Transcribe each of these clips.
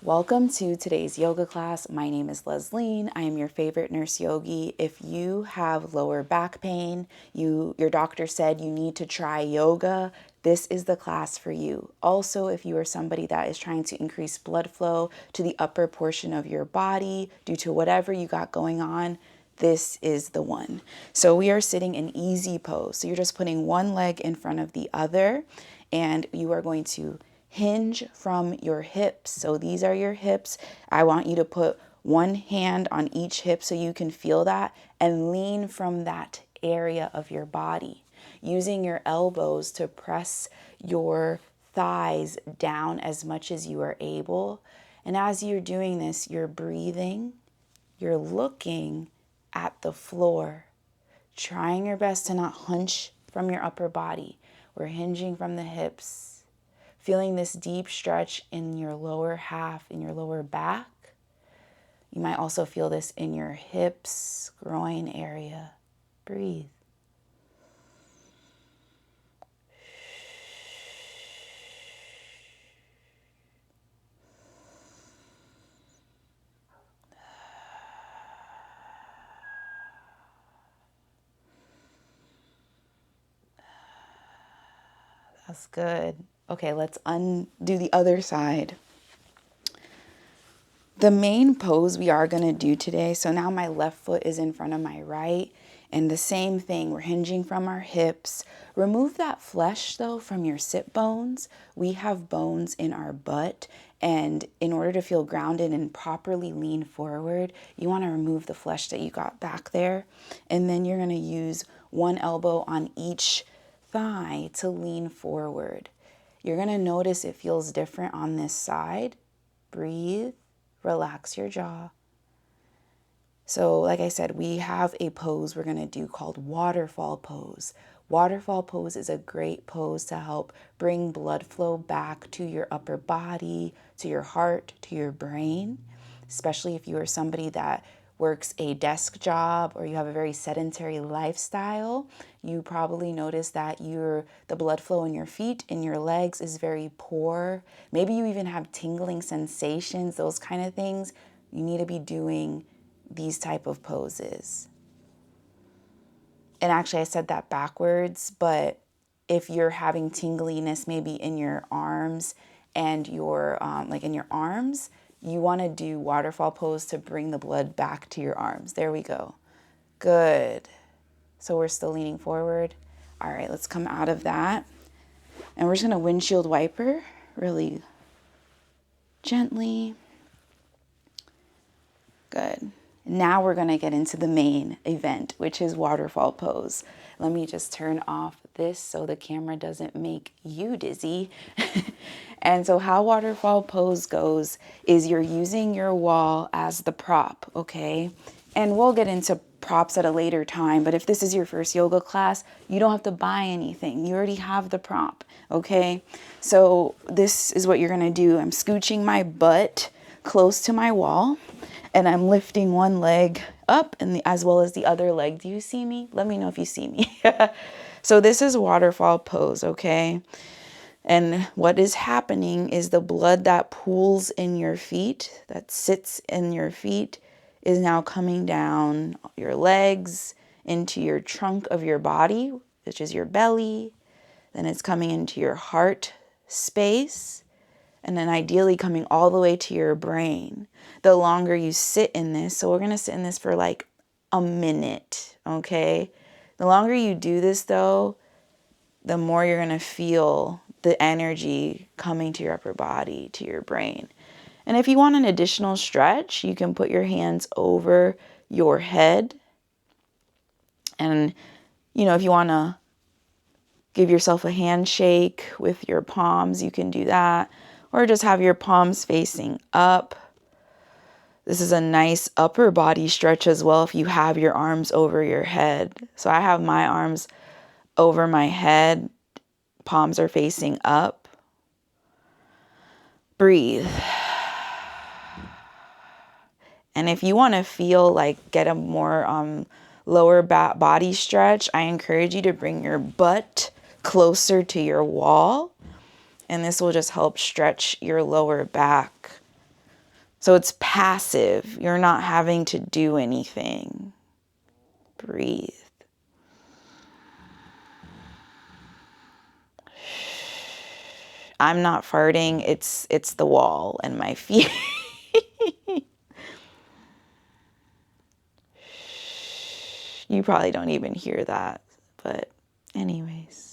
Welcome to today's yoga class. My name is Lesline. I am your favorite nurse yogi. If you have lower back pain, your doctor said you need to try yoga, this is the class for you. Also, if you are somebody that is trying to increase blood flow to the upper portion of your body due to whatever you got going on, this is the one. So we are sitting in easy pose. So you're just putting one leg in front of the other, and you are going to hinge from your hips. So these are your hips. I want you to put one hand on each hip so you can feel that and lean from that area of your body, using your elbows to press your thighs down as much as you are able. And as you're doing this, you're breathing, you're looking at the floor, trying your best to not hunch from your upper body. We're hinging from the hips, feeling this deep stretch in your lower half, in your lower back. You might also feel this in your hips, groin area. Breathe. That's good. Okay, let's undo the other side. The main pose we are going to do today, so now my left foot is in front of my right, and the same thing, we're hinging from our hips. Remove that flesh though from your sit bones. We have bones in our butt, and in order to feel grounded and properly lean forward, you want to remove the flesh that you got back there. And then you're going to use one elbow on each thigh to lean forward. You're going to notice it feels different on this side. Breathe. Relax your jaw. So like I said, we have a pose we're going to do called waterfall pose. Waterfall pose is a great pose to help bring blood flow back to your upper body, to your heart, to your brain, especially if you are somebody that works a desk job or you have a very sedentary lifestyle. You probably notice that the blood flow in your feet, in your legs is very poor. Maybe you even have tingling sensations, those kind of things. You need to be doing these type of poses. And actually I said that backwards, but if you're having tingliness maybe in your arms and your in your arms, you want to do waterfall pose to bring the blood back to your arms. There we go. Good. So we're still leaning forward. All right, let's come out of that. And we're just going to windshield wiper really gently. Good. Now we're going to get into the main event, which is waterfall pose. Let me just turn off this so the camera doesn't make you dizzy. And so how waterfall pose goes is you're using your wall as the prop, okay? And we'll get into props at a later time, but if this is your first yoga class, you don't have to buy anything. You already have the prop, okay? So this is what you're going to do. I'm scooching my butt close to my wall, and I'm lifting one leg up and as well as the other leg. Do you see me? Let me know if you see me. So this is waterfall pose, okay? And what is happening is the blood that pools in your feet, that sits in your feet, is now coming down your legs into your trunk of your body, which is your belly. Then it's coming into your heart space, and then ideally coming all the way to your brain. The longer you sit in this, so we're going to sit in this for like a minute, okay? The longer you do this though, the more you're going to feel the energy coming to your upper body, to your brain. And if you want an additional stretch, you can put your hands over your head. And, if you want to give yourself a handshake with your palms, you can do that. Or just have your palms facing up. This is a nice upper body stretch as well if you have your arms over your head. So I have my arms over my head. Palms are facing up. Breathe. And if you want to feel like get a more lower body stretch, I encourage you to bring your butt closer to your wall. And this will just help stretch your lower back. So it's passive. You're not having to do anything. Breathe. I'm not farting. It's the wall and my feet. You probably don't even hear that, but anyways.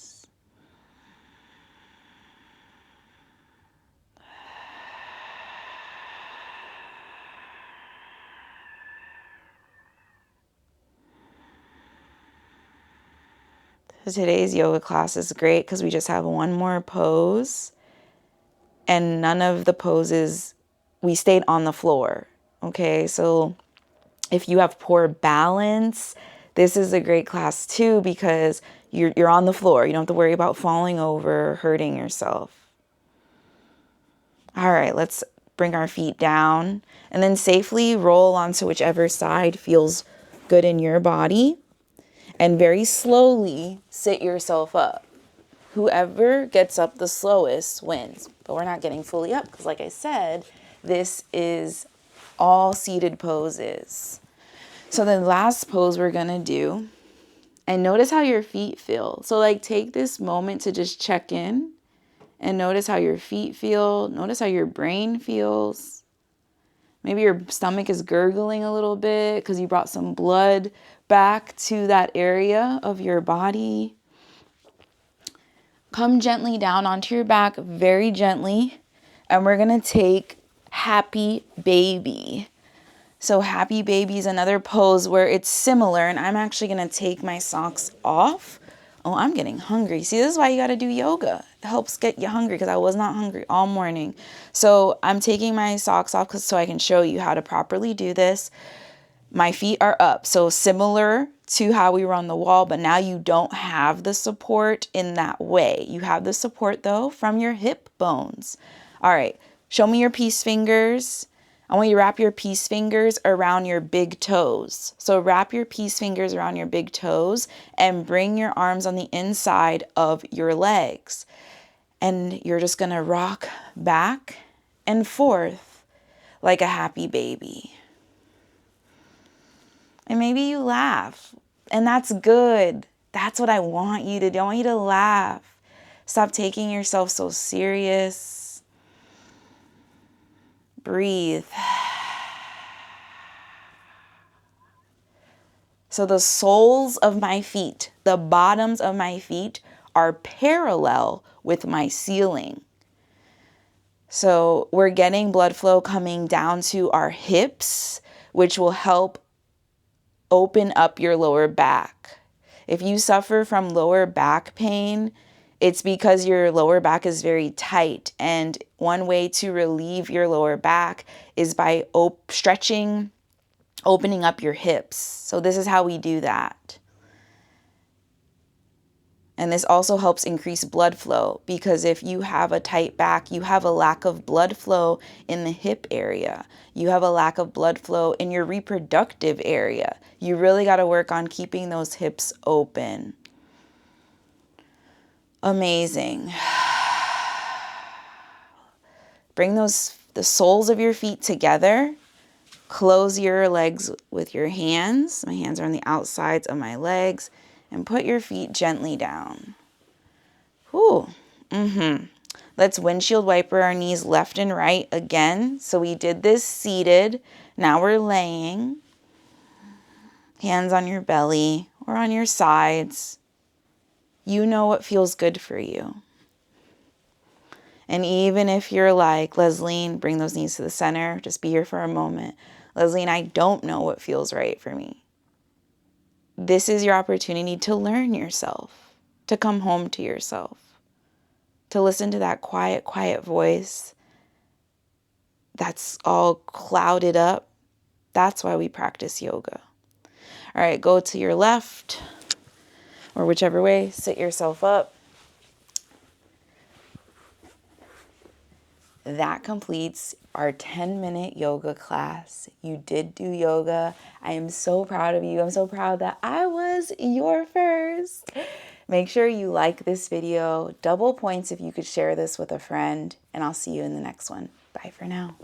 So today's yoga class is great because we just have one more pose, and none of the poses, we stayed on the floor. Okay, so if you have poor balance, this is a great class too because you're on the floor. You don't have to worry about falling over, hurting yourself. All right, let's bring our feet down and then safely roll onto whichever side feels good in your body. And very slowly sit yourself up. Whoever gets up the slowest wins. But we're not getting fully up because, like I said, this is all seated poses. So the last pose we're going to do, and notice how your feet feel. So like take this moment to just check in and notice how your feet feel. Notice how your brain feels. Maybe your stomach is gurgling a little bit because you brought some blood back to that area of your body. Come gently down onto your back, very gently. And we're going to take happy baby. So happy baby is another pose where it's similar. And I'm actually going to take my socks off. Oh, I'm getting hungry. See, this is why you got to do yoga. It helps get you hungry because I was not hungry all morning. So I'm taking my socks off so I can show you how to properly do this. My feet are up. So similar to how we were on the wall, but now you don't have the support in that way. You have the support though from your hip bones. All right. Show me your peace fingers. I want you to wrap your peace fingers around your big toes. So wrap your peace fingers around your big toes and bring your arms on the inside of your legs. And you're just going to rock back and forth like a happy baby. And maybe you laugh, and that's good. That's what I want you to do. I want you to laugh. Stop taking yourself so serious. Breathe. So the soles of my feet, the bottoms of my feet are parallel with my ceiling. So we're getting blood flow coming down to our hips, which will help open up your lower back. If you suffer from lower back pain, it's because your lower back is very tight. And one way to relieve your lower back is by stretching, opening up your hips. So this is how we do that. And this also helps increase blood flow because if you have a tight back, you have a lack of blood flow in the hip area. You have a lack of blood flow in your reproductive area. You really got to work on keeping those hips open. Amazing. Bring the soles of your feet together. Close your legs with your hands. My hands are on the outsides of my legs. And put your feet gently down. Whew. Let's windshield wiper our knees left and right again. So we did this seated. Now we're laying. Hands on your belly or on your sides. You know what feels good for you. And even if you're like, Lesline, bring those knees to the center. Just be here for a moment. Lesline, I don't know what feels right for me. This is your opportunity to learn yourself, to come home to yourself, to listen to that quiet, quiet voice that's all clouded up. That's why we practice yoga. All right, go to your left or whichever way, sit yourself up. That completes our 10-minute yoga class. You did do yoga. I am so proud of you. I'm so proud that I was your first. Make sure you like this video. Double points if you could share this with a friend. And I'll see you in the next one. Bye for now.